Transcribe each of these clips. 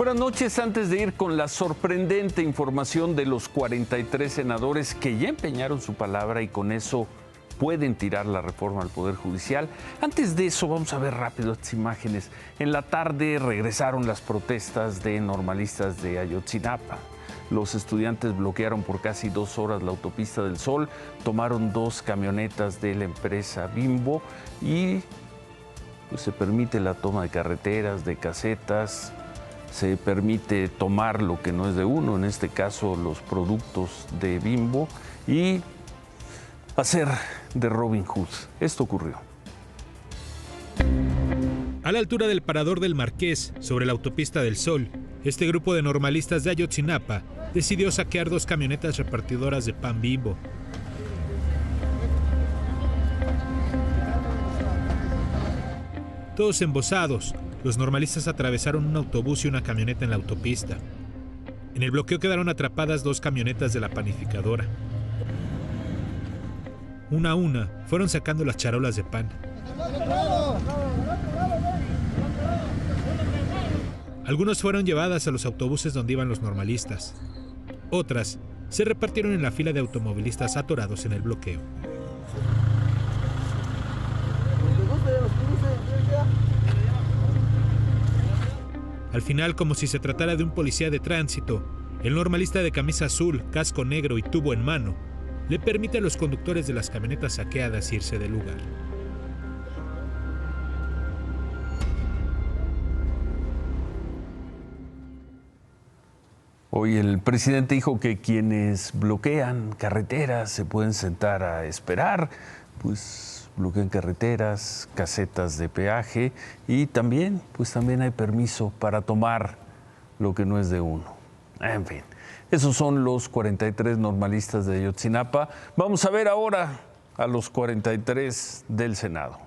Buenas noches. Antes de ir con la sorprendente información de los 43 senadores que ya empeñaron su palabra y con eso pueden tirar la reforma al Poder Judicial, antes de eso vamos a ver rápido estas imágenes. En la tarde regresaron las protestas de normalistas de Ayotzinapa. Los estudiantes bloquearon por casi 2 horas la autopista del Sol, tomaron 2 camionetas de la empresa Bimbo y pues, se permite la toma de carreteras, de casetas. Se permite tomar lo que no es de uno, en este caso los productos de Bimbo, y hacer de Robin Hood. Esto ocurrió. A la altura del Parador del Marqués, sobre la autopista del Sol, este grupo de normalistas de Ayotzinapa decidió saquear 2 camionetas repartidoras de pan Bimbo. Todos embosados, los normalistas atravesaron un autobús y una camioneta en la autopista. En el bloqueo quedaron atrapadas 2 camionetas de la panificadora. Una a una fueron sacando las charolas de pan. Algunos fueron llevadas a los autobuses donde iban los normalistas. Otras se repartieron en la fila de automovilistas atorados en el bloqueo. Al final, como si se tratara de un policía de tránsito, el normalista de camisa azul, casco negro y tubo en mano, le permite a los conductores de las camionetas saqueadas irse del lugar. Hoy el presidente dijo que quienes bloquean carreteras se pueden sentar a esperar, pues bloquean carreteras, casetas de peaje y también hay permiso para tomar lo que no es de uno. En fin, esos son los 43 normalistas de Ayotzinapa. Vamos a ver ahora a los 43 del Senado.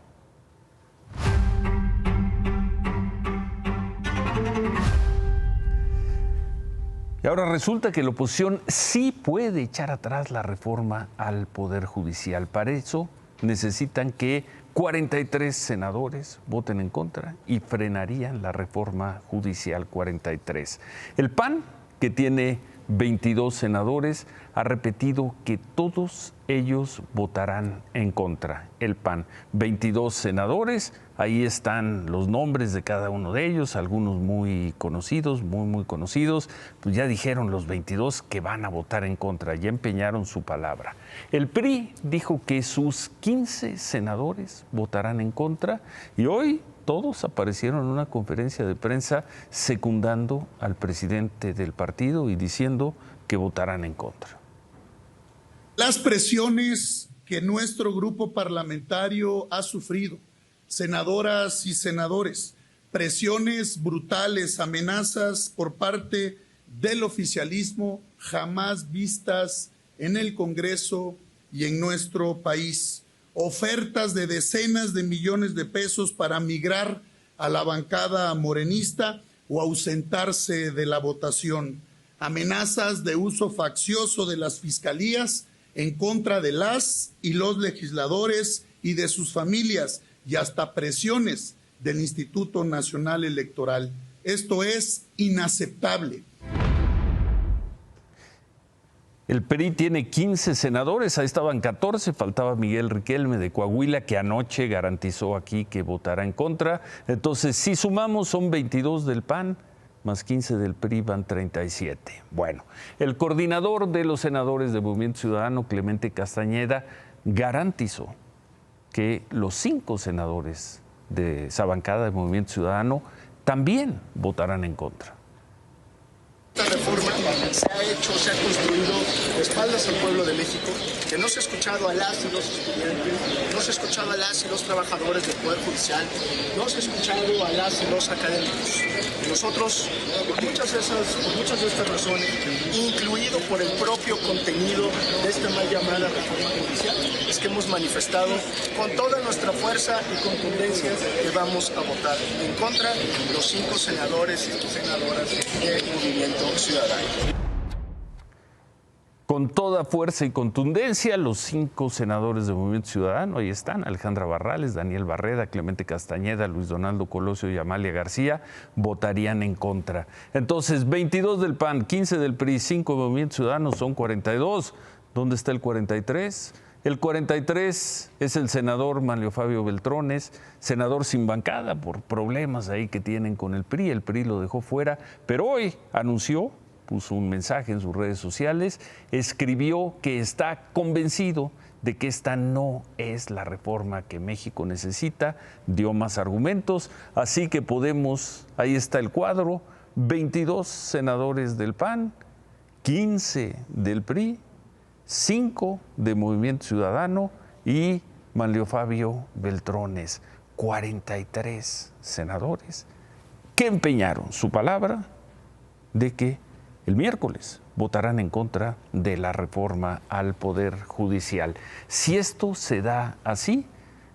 Y ahora resulta que la oposición sí puede echar atrás la reforma al Poder Judicial. Para eso necesitan que 43 senadores voten en contra y frenarían la reforma judicial 43. El PAN, que tiene 22 senadores, ha repetido que todos ellos votarán en contra. El PAN, 22 senadores, ahí están los nombres de cada uno de ellos, algunos muy conocidos, muy conocidos, pues ya dijeron los 22 que van a votar en contra, ya empeñaron su palabra. El PRI dijo que sus 15 senadores votarán en contra y hoy todos aparecieron en una conferencia de prensa secundando al presidente del partido y diciendo que votarán en contra. Las presiones que nuestro grupo parlamentario ha sufrido, senadoras y senadores, presiones brutales, amenazas por parte del oficialismo jamás vistas en el Congreso y en nuestro país. Ofertas de decenas de millones de pesos para migrar a la bancada morenista o ausentarse de la votación. Amenazas de uso faccioso de las fiscalías en contra de las y los legisladores y de sus familias y hasta presiones del Instituto Nacional Electoral. Esto es inaceptable. El PRI tiene 15 senadores, ahí estaban 14, faltaba Miguel Riquelme de Coahuila, que anoche garantizó aquí que votará en contra. Entonces, si sumamos, son 22 del PAN, más 15 del PRI, van 37. Bueno, el coordinador de los senadores de Movimiento Ciudadano, Clemente Castañeda, garantizó que los 5 senadores de esa bancada de Movimiento Ciudadano también votarán en contra. Esta reforma se ha hecho, se ha construido de espaldas al pueblo de México, que no se ha escuchado a las y los estudiantes, no se ha escuchado a las y los trabajadores del Poder Judicial, no se ha escuchado a las y los académicos. Y nosotros, por muchas de estas razones, incluido por el propio contenido de esta mal llamada reforma judicial, es que hemos manifestado con toda nuestra fuerza y contundencia que vamos a votar en contra los 5 senadores y senadoras del Movimiento Ciudadano. Con toda fuerza y contundencia, los 5 senadores de Movimiento Ciudadano, ahí están, Alejandra Barrales, Daniel Barreda, Clemente Castañeda, Luis Donaldo Colosio y Amalia García, votarían en contra. Entonces, 22 del PAN, 15 del PRI, 5 de Movimiento Ciudadano, son 42. ¿Dónde está el 43? El 43 es el senador Manlio Fabio Beltrones, senador sin bancada por problemas ahí que tienen con el PRI lo dejó fuera, pero hoy anunció, puso un mensaje en sus redes sociales, escribió que está convencido de que esta no es la reforma que México necesita, dio más argumentos, así que podemos, ahí está el cuadro, 22 senadores del PAN, 15 del PRI, 5 de Movimiento Ciudadano y Manlio Fabio Beltrones, 43 senadores que empeñaron su palabra de que el miércoles votarán en contra de la reforma al Poder Judicial. Si esto se da así,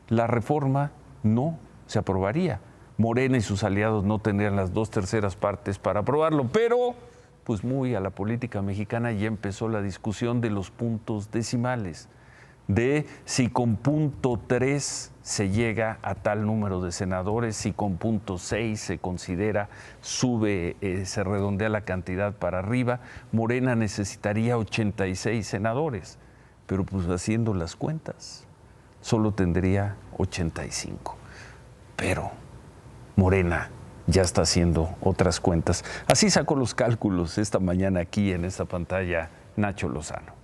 la reforma no se aprobaría. Morena y sus aliados no tendrían las 2/3 partes para aprobarlo, pero pues muy a la política mexicana ya empezó la discusión de los puntos decimales, de si con punto 3 se llega a tal número de senadores, si con punto 6 se considera, sube, se redondea la cantidad para arriba. Morena necesitaría 86 senadores, pero pues haciendo las cuentas, solo tendría 85. Pero Morena ya está haciendo otras cuentas. Así sacó los cálculos esta mañana aquí en esta pantalla Nacho Lozano.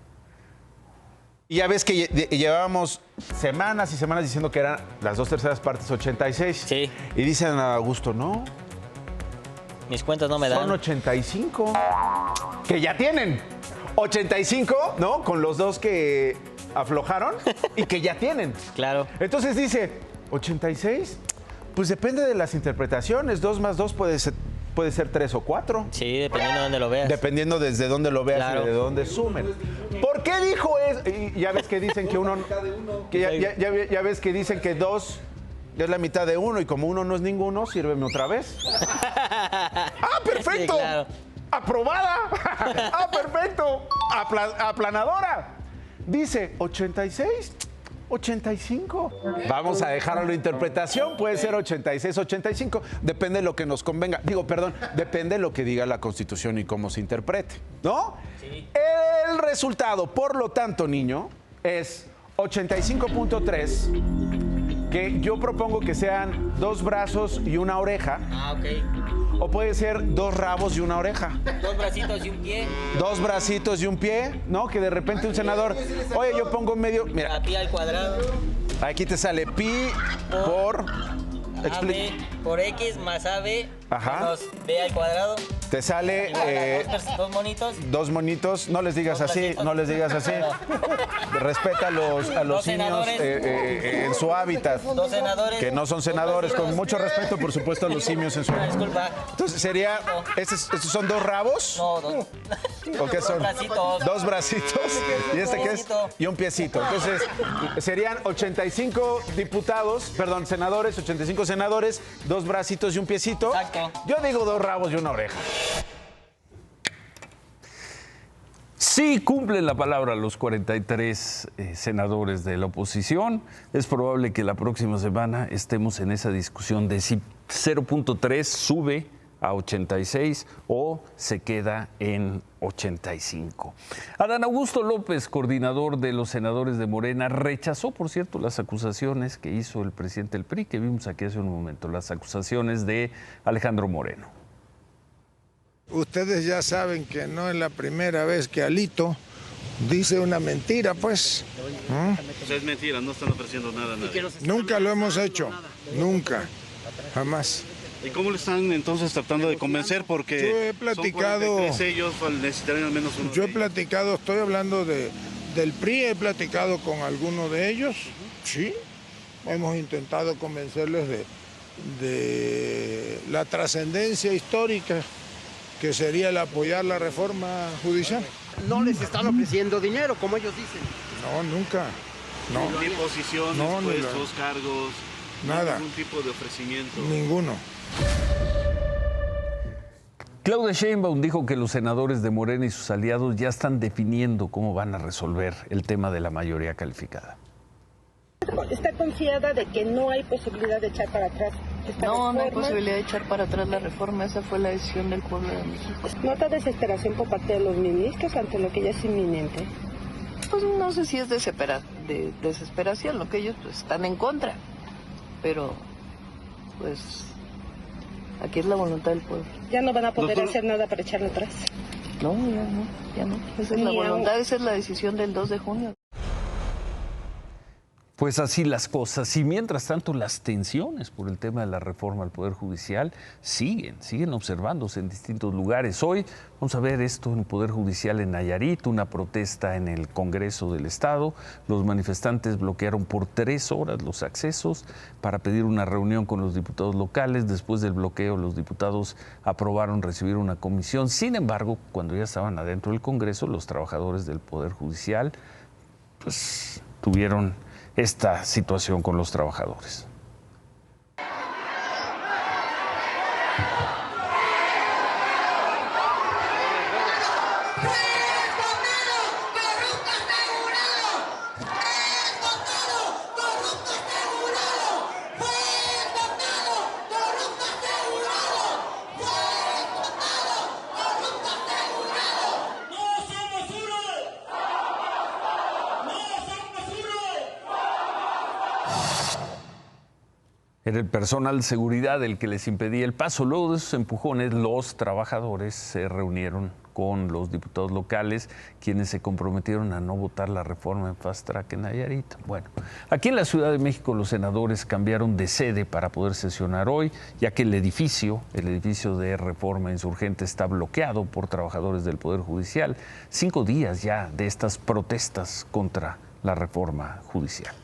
Y ya ves que llevábamos semanas y semanas diciendo que eran las 2/3 partes 86. Sí. Y dicen a Augusto, no. Mis cuentas no me dan. Son 85. Que ya tienen. 85, ¿no? Con los dos que aflojaron y que ya tienen. Claro. Entonces dice, 86, pues depende de las interpretaciones. 2 más 2 puede ser 3 o 4. Sí, dependiendo de dónde lo veas. Dependiendo desde dónde lo veas Claro. y de dónde sumen. ¿Por qué dijo eso? Y ya ves que dicen que uno... Que ya ves que dicen que 2 es la mitad de 1 y como 1 no es ninguno, sírveme otra vez. ¡Ah, perfecto! Sí, claro. ¡Aprobada! ¡Ah, perfecto! ¡Aplanadora! Dice, 86... 85. Vamos a dejarlo a la interpretación. Puede ser 86, 85. Depende de lo que nos convenga. Depende de lo que diga la Constitución y cómo se interprete, ¿no? Sí. El resultado, por lo tanto, niño, es 85.3, que yo propongo que sean 2 brazos y una oreja. Ah, ok. O puede ser 2 rabos y una oreja. 2 bracitos y un pie. 2 bracitos y un pie, ¿no? Que de repente un senador, oye, yo pongo medio, mira, A pi al cuadrado. aquí te sale pi por... AB por X más AB Ajá. menos B al cuadrado. Te sale 2 monitos. 2 monitos, no les digas así, no les digas así. Respeta a los Dos simios senadores. en su hábitat. 2 senadores. Que no son senadores, con mucho respeto, por supuesto, a los simios en su hábitat. Disculpa. Entonces sería, ¿estos son 2 rabos? No, 2. ¿O qué son? 2 bracitos. 2 bracitos. ¿Y este qué es? piecito. Y un piecito. Entonces, serían 85 senadores, 85 senadores, 2 bracitos y un piecito. Exacto. Yo digo 2 rabos y una oreja. Si cumplen la palabra los 43 senadores de la oposición, es probable que la próxima semana estemos en esa discusión de si 0.3 sube a 86 o se queda en 85. Adán Augusto López, coordinador de los senadores de Morena, rechazó, por cierto, las acusaciones que hizo el presidente del PRI, que vimos aquí hace un momento, las acusaciones de Alejandro Moreno. Ustedes ya saben que no es la primera vez que Alito dice una mentira, pues. Pues es mentira, no están ofreciendo nada a nadie. Nunca lo hemos hecho, nunca, jamás. ¿Y cómo le están entonces tratando de convencer? Porque Yo he platicado- son 43, ellos necesitarían al menos uno. Yo he platicado, estoy hablando del PRI, he platicado con algunos de ellos, sí. Hemos intentado convencerles de la trascendencia histórica que sería el apoyar la reforma judicial. No les están ofreciendo dinero, como ellos dicen. No, nunca. No, Ni posiciones, No, ni puestos, cargos, Nada. ningún tipo de ofrecimiento. ninguno. Claudia Sheinbaum dijo que los senadores de Morena y sus aliados ya están definiendo cómo van a resolver el tema de la mayoría calificada. ¿Está confiada de que no hay posibilidad de echar para atrás esta reforma? No hay posibilidad de echar para atrás la reforma. Esa fue la decisión del pueblo de México. ¿Nota desesperación por parte de los ministros ante lo que ya es inminente? Pues no sé si es de desesperación, lo que ellos pues, están en contra. Pero, pues, aquí es la voluntad del pueblo. ¿Ya no van a poder hacer nada para echarlo atrás? No, ya no. Esa es la voluntad, esa es la decisión del 2 de junio. Pues así las cosas. Y mientras tanto, las tensiones por el tema de la reforma al Poder Judicial siguen observándose en distintos lugares. Hoy vamos a ver esto en el Poder Judicial en Nayarit, una protesta en el Congreso del Estado. Los manifestantes bloquearon por 3 horas los accesos para pedir una reunión con los diputados locales. Después del bloqueo, los diputados aprobaron recibir una comisión. Sin embargo, cuando ya estaban adentro del Congreso, los trabajadores del Poder Judicial pues tuvieron esta situación con los trabajadores. Era el personal de seguridad el que les impedía el paso. Luego de esos empujones, los trabajadores se reunieron con los diputados locales, quienes se comprometieron a no votar la reforma en Fast Track en Nayarit. Bueno, aquí en la Ciudad de México los senadores cambiaron de sede para poder sesionar hoy, ya que el edificio de Reforma Insurgente está bloqueado por trabajadores del Poder Judicial. 5 días ya de estas protestas contra la reforma judicial.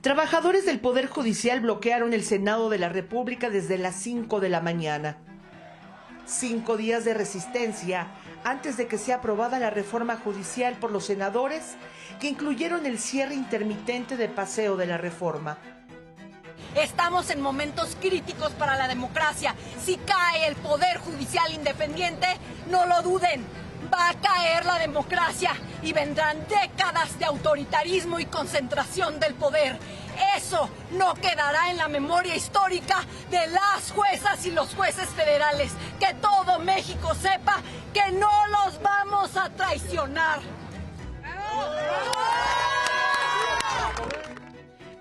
Trabajadores del Poder Judicial bloquearon el Senado de la República desde las 5 de la mañana. 5 días de resistencia antes de que sea aprobada la reforma judicial por los senadores, que incluyeron el cierre intermitente de Paseo de la Reforma. Estamos en momentos críticos para la democracia. Si cae el Poder Judicial independiente, no lo duden, va a caer la democracia y vendrán décadas de autoritarismo y concentración del poder. Eso no quedará en la memoria histórica de las juezas y los jueces federales. Que todo México sepa que no los vamos a traicionar.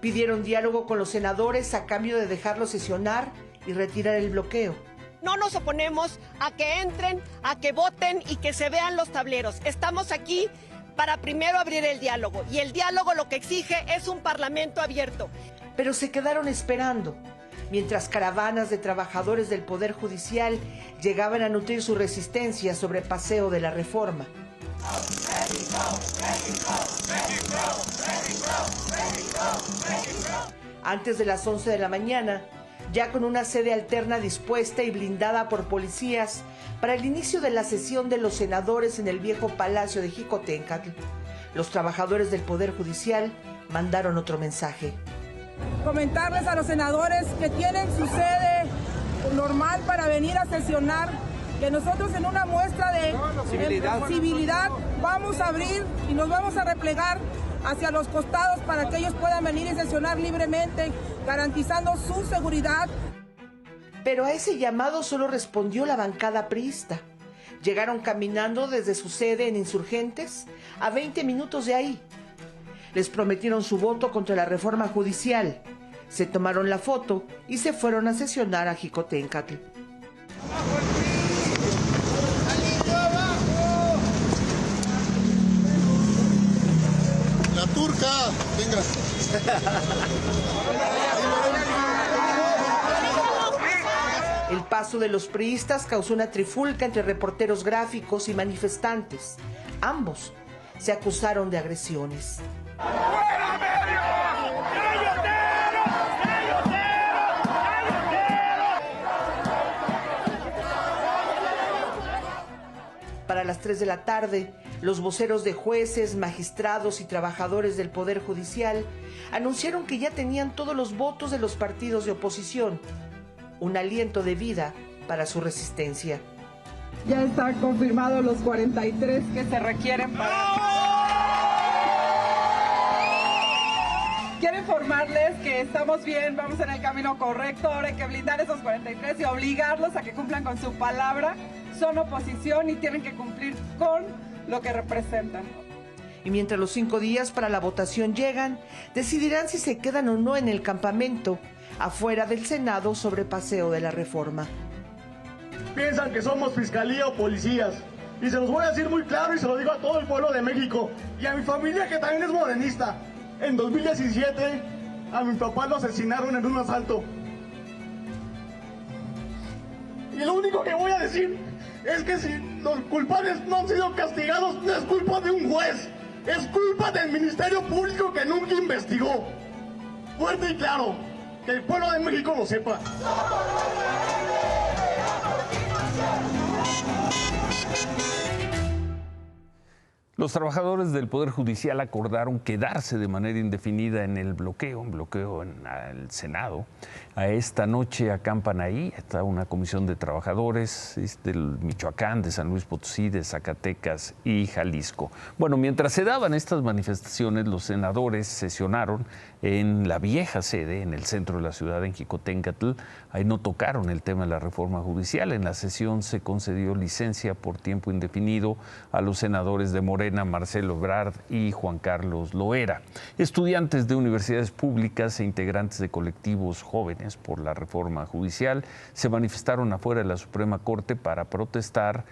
Pidieron diálogo con los senadores a cambio de dejarlos sesionar y retirar el bloqueo. No nos oponemos a que entren, a que voten y que se vean los tableros. Estamos aquí para primero abrir el diálogo. Y el diálogo lo que exige es un parlamento abierto. Pero se quedaron esperando, mientras caravanas de trabajadores del Poder Judicial llegaban a nutrir su resistencia sobre Paseo de la Reforma. Antes de las 11 de la mañana, ya con una sede alterna dispuesta y blindada por policías para el inicio de la sesión de los senadores en el viejo Palacio de Jicoténcatl, los trabajadores del Poder Judicial mandaron otro mensaje. Comentarles a los senadores que tienen su sede normal para venir a sesionar, que nosotros en una muestra de civilidad vamos a abrir y nos vamos a replegar hacia los costados para que ellos puedan venir y sesionar libremente, garantizando su seguridad. Pero a ese llamado solo respondió la bancada priista. Llegaron caminando desde su sede en Insurgentes a 20 minutos de ahí. Les prometieron su voto contra la reforma judicial. Se tomaron la foto y se fueron a sesionar a Jicoténcatl. La turca, venga. El paso de los priistas causó una trifulca entre reporteros gráficos y manifestantes. Ambos se acusaron de agresiones. Para las 3 de la tarde, los voceros de jueces, magistrados y trabajadores del Poder Judicial anunciaron que ya tenían todos los votos de los partidos de oposición. un aliento de vida para su resistencia. Ya están confirmados los 43 que se requieren para... Quiero informarles que estamos bien, vamos en el camino correcto. Ahora hay que blindar esos 43 y obligarlos a que cumplan con su palabra. Son oposición y tienen que cumplir con lo que representan. Y mientras los 5 días para la votación llegan, decidirán si se quedan o no en el campamento, afuera del Senado sobre Paseo de la Reforma. Piensan que somos fiscalía o policías. Y se los voy a decir muy claro y se lo digo a todo el pueblo de México. Y a mi familia que también es morenista. En 2017 a mi papá lo asesinaron en un asalto. Y lo único que voy a decir es que si los culpables no han sido castigados, no es culpa de un juez. Es culpa del Ministerio Público que nunca investigó. Fuerte y claro, que el pueblo de México lo sepa. Los trabajadores del Poder Judicial acordaron quedarse de manera indefinida en el bloqueo, un bloqueo en el Senado. A esta noche acampan ahí, está una comisión de trabajadores del Michoacán, de San Luis Potosí, de Zacatecas y Jalisco. Bueno, mientras se daban estas manifestaciones, los senadores sesionaron en la vieja sede, en el centro de la ciudad, en Jicoténcatl. Ahí no tocaron el tema de la reforma judicial. En la sesión se concedió licencia por tiempo indefinido a los senadores de Morena, Marcelo Ebrard y Juan Carlos Loera. Estudiantes de universidades públicas e integrantes de colectivos jóvenes por la reforma judicial se manifestaron afuera de la Suprema Corte para protestar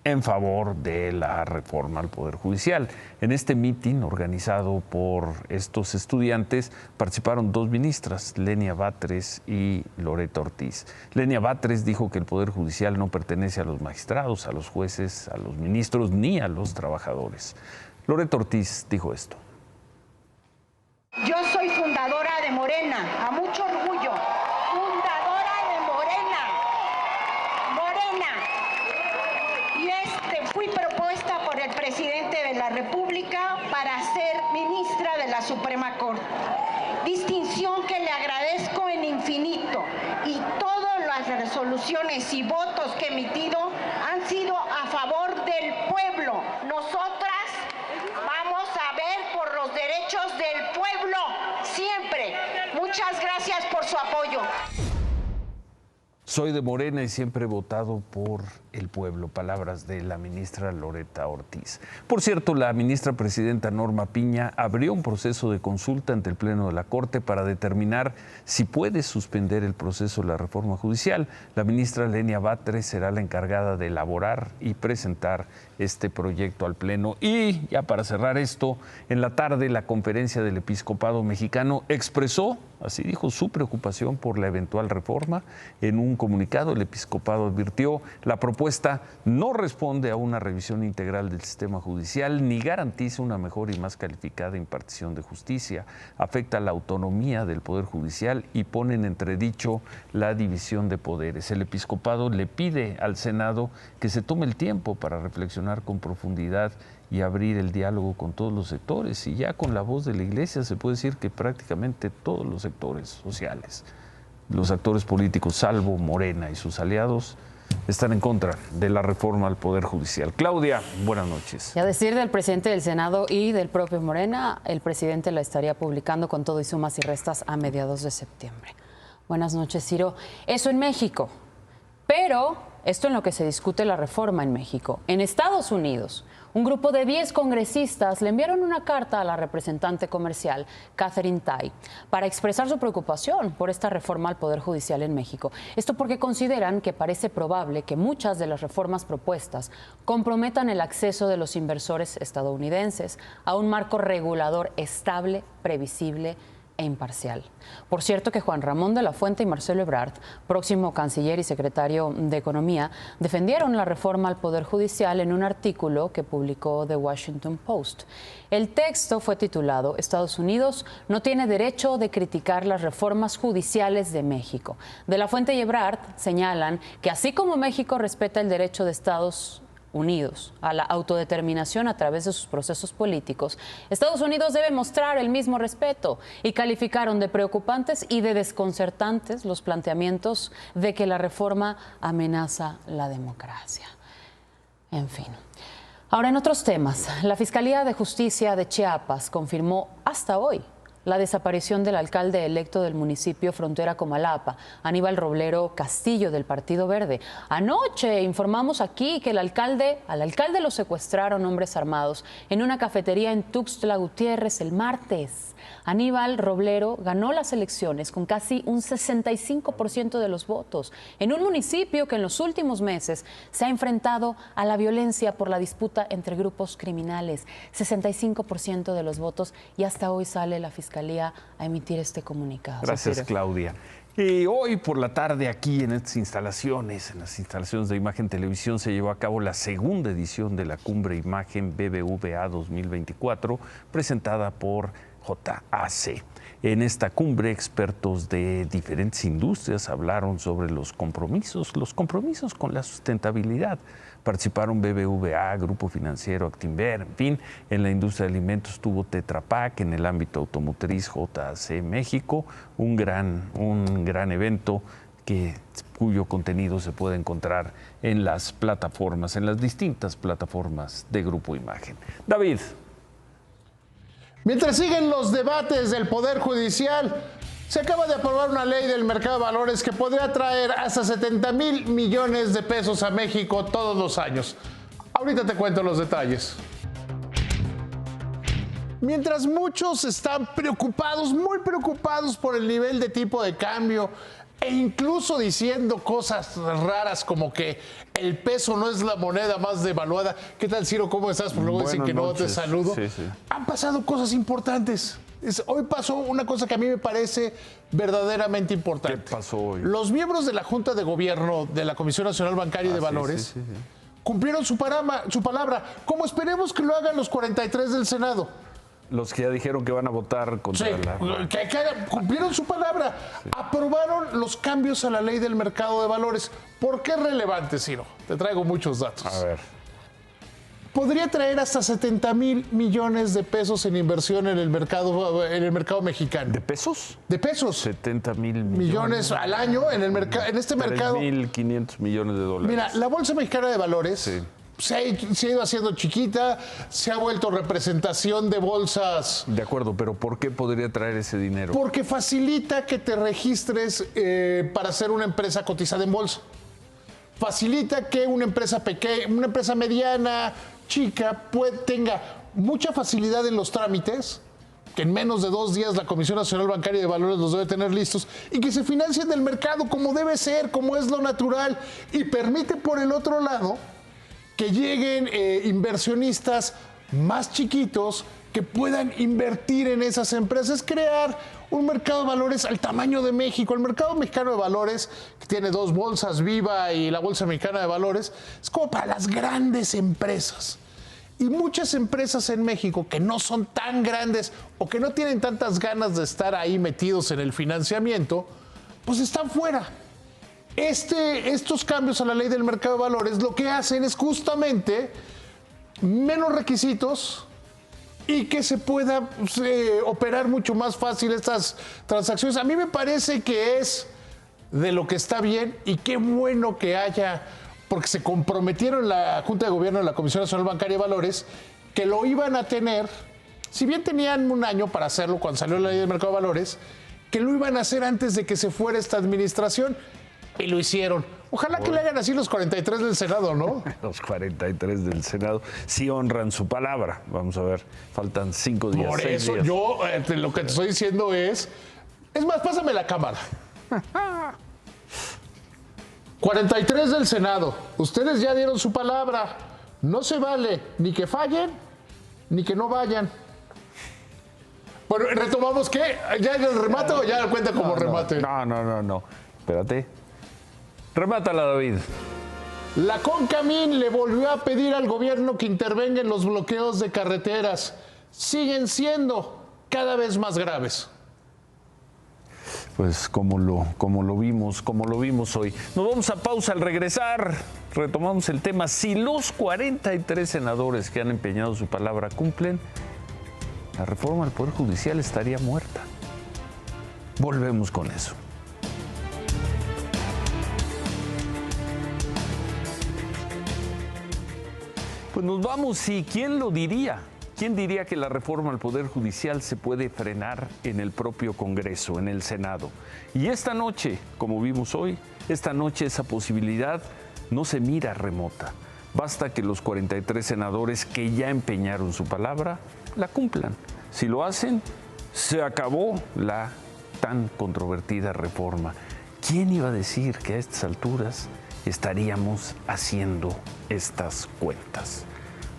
en favor de la reforma al Poder Judicial. En este mitin organizado por estos estudiantes participaron 2 ministras, Lenia Batres y Loreta Ortiz. Lenia Batres dijo que el Poder Judicial no pertenece a los magistrados, a los jueces, a los ministros ni a los trabajadores. Loreta Ortiz dijo esto. Yo soy fundadora de Morena, a mucho orgullo, fundadora de Morena. Y fui propuesta por el presidente de la República para ser ministra de la Suprema Corte. Distinción que le agradezco en infinito, y todas las resoluciones y votos que he emitido han sido a favor del pueblo. Nosotras vamos a ver por los derechos del pueblo siempre. Muchas gracias por su apoyo. Soy de Morena y siempre he votado por el pueblo. Palabras de la ministra Loreta Ortiz. Por cierto, la ministra presidenta Norma Piña abrió un proceso de consulta ante el Pleno de la Corte para determinar si puede suspender el proceso de la reforma judicial. La ministra Lenia Batres será la encargada de elaborar y presentar este proyecto al Pleno. Y ya para cerrar esto, en la tarde la Conferencia del Episcopado Mexicano expresó, así dijo, su preocupación por la eventual reforma. En un comunicado, el episcopado advirtió: la propuesta no responde a una revisión integral del sistema judicial ni garantiza una mejor y más calificada impartición de justicia, afecta la autonomía del Poder Judicial y pone en entredicho la división de poderes. El episcopado le pide al Senado que se tome el tiempo para reflexionar con profundidad y abrir el diálogo con todos los sectores. Y ya con la voz de la Iglesia se puede decir que prácticamente todos los sectores sociales, los actores políticos, salvo Morena y sus aliados, están en contra de la reforma al Poder Judicial. Claudia, buenas noches. Y a decir del presidente del Senado y del propio Morena, el presidente la estaría publicando con todo y sumas y restas a mediados de septiembre. Buenas noches, Ciro. Eso en México. Pero esto en lo que se discute la reforma en México. En Estados Unidos, un grupo de 10 congresistas le enviaron una carta a la representante comercial, Katherine Tai, para expresar su preocupación por esta reforma al Poder Judicial en México. Esto porque consideran que parece probable que muchas de las reformas propuestas comprometan el acceso de los inversores estadounidenses a un marco regulador estable, previsible e imparcial. Por cierto que Juan Ramón de la Fuente y Marcelo Ebrard, próximo canciller y secretario de Economía, defendieron la reforma al Poder Judicial en un artículo que publicó The Washington Post. El texto fue titulado «Estados Unidos no tiene derecho de criticar las reformas judiciales de México». De la Fuente y Ebrard señalan que así como México respeta el derecho de estados unidos a la autodeterminación a través de sus procesos políticos, Estados Unidos debe mostrar el mismo respeto, y calificaron de preocupantes y de desconcertantes los planteamientos de que la reforma amenaza la democracia. En fin. Ahora, en otros temas, la Fiscalía de Justicia de Chiapas confirmó hasta hoy la desaparición del alcalde electo del municipio frontera Comalapa, Aníbal Roblero Castillo, del Partido Verde. Anoche informamos aquí que al alcalde lo secuestraron hombres armados en una cafetería en Tuxtla Gutiérrez el martes. Aníbal Roblero ganó las elecciones con casi un 65% de los votos, en un municipio que en los últimos meses se ha enfrentado a la violencia por la disputa entre grupos criminales. 65% de los votos, y hasta hoy sale la Fiscalía a emitir este comunicado. Gracias, Claudia. Y hoy por la tarde aquí en estas instalaciones, en las instalaciones de Imagen Televisión, se llevó a cabo la segunda edición de la Cumbre Imagen BBVA 2024, presentada por JAC. En esta cumbre, expertos de diferentes industrias hablaron sobre los compromisos con la sustentabilidad. Participaron BBVA, Grupo Financiero Actinver, en fin, en la industria de alimentos estuvo Tetra Pak, en el ámbito automotriz JAC México, un gran evento cuyo contenido se puede encontrar en las plataformas, en las distintas plataformas de Grupo Imagen. David. Mientras siguen los debates del Poder Judicial, se acaba de aprobar una ley del mercado de valores que podría traer hasta 70,000 millones de pesos a México todos los años. Ahorita te cuento los detalles. Mientras muchos están preocupados, muy preocupados por el nivel de tipo de cambio, e incluso diciendo cosas raras como que el peso no es la moneda más devaluada. ¿Qué tal, Ciro? ¿Cómo estás? Por luego dicen que no te saludo. Sí, sí. Han pasado cosas importantes. Hoy pasó una cosa que a mí me parece verdaderamente importante. ¿Qué pasó hoy? Los miembros de la Junta de Gobierno de la Comisión Nacional Bancaria y de Valores cumplieron su palabra, como esperemos que lo hagan los 43 del Senado. Los que ya dijeron que van a votar contra cumplieron su palabra. Sí. Aprobaron los cambios a la ley del mercado de valores. ¿Por qué es relevante, Ciro? Te traigo muchos datos. A ver. Podría traer hasta 70,000 millones de pesos en inversión en el mercado mexicano. ¿De pesos? De pesos. 70,000 millones al año en este mercado. 3,500 millones de dólares. Mira, la Bolsa Mexicana de Valores se ha ido haciendo chiquita, se ha vuelto representación de bolsas. De acuerdo, pero ¿por qué podría traer ese dinero? Porque facilita que te registres para ser una empresa cotizada en bolsa. Facilita que una empresa pequeña, una empresa mediana, chica, tenga mucha facilidad en los trámites, que en menos de 2 días la Comisión Nacional Bancaria y de Valores los debe tener listos, y que se financien del mercado como debe ser, como es lo natural, y permite por el otro lado que lleguen inversionistas más chiquitos que puedan invertir en esas empresas, crear un mercado de valores al tamaño de México. El mercado mexicano de valores, que tiene 2 bolsas, Viva y la Bolsa Mexicana de Valores, es como para las grandes empresas. Y muchas empresas en México que no son tan grandes o que no tienen tantas ganas de estar ahí metidos en el financiamiento, pues están fuera. Estos cambios a la ley del mercado de valores lo que hacen es justamente menos requisitos y que se pueda operar mucho más fácil estas transacciones. A mí me parece que es de lo que está bien, y qué bueno que haya, porque se comprometieron la Junta de Gobierno de la Comisión Nacional Bancaria y Valores que lo iban a tener, si bien tenían un año para hacerlo cuando salió la ley del mercado de valores, que lo iban a hacer antes de que se fuera esta administración. Y lo hicieron. Ojalá que le hagan así los 43 del Senado, ¿no? Los 43 del Senado sí honran su palabra. Vamos a ver, faltan 5 días. Por eso días. Yo lo que te estoy diciendo es más, pásame la cámara. 43 del Senado. Ustedes ya dieron su palabra. No se vale ni que fallen, ni que no vayan. Bueno, retomamos, ¿qué? ¿Ya el remate o ya cuenta como remate? No. Espérate. Remátala, David. La CONCAMIN le volvió a pedir al gobierno que intervenga en los bloqueos de carreteras. Siguen siendo cada vez más graves. pues como lo vimos hoy. Nos vamos a pausa. Al regresar retomamos el tema. Si los 43 senadores que han empeñado su palabra cumplen, la reforma al Poder Judicial estaría muerta. Volvemos con eso. Pues nos vamos, y ¿quién lo diría? ¿Quién diría que la reforma al Poder Judicial se puede frenar en el propio Congreso, en el Senado? Y esta noche, como vimos hoy, esta noche esa posibilidad no se mira remota. Basta que los 43 senadores que ya empeñaron su palabra la cumplan. Si lo hacen, se acabó la tan controvertida reforma. ¿Quién iba a decir que a estas alturas estaríamos haciendo estas cuentas?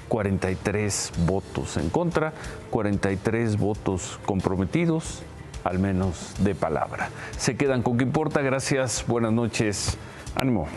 43 votos en contra, 43 votos comprometidos, al menos de palabra. Se quedan con Qué Importa. Gracias, buenas noches, ánimo.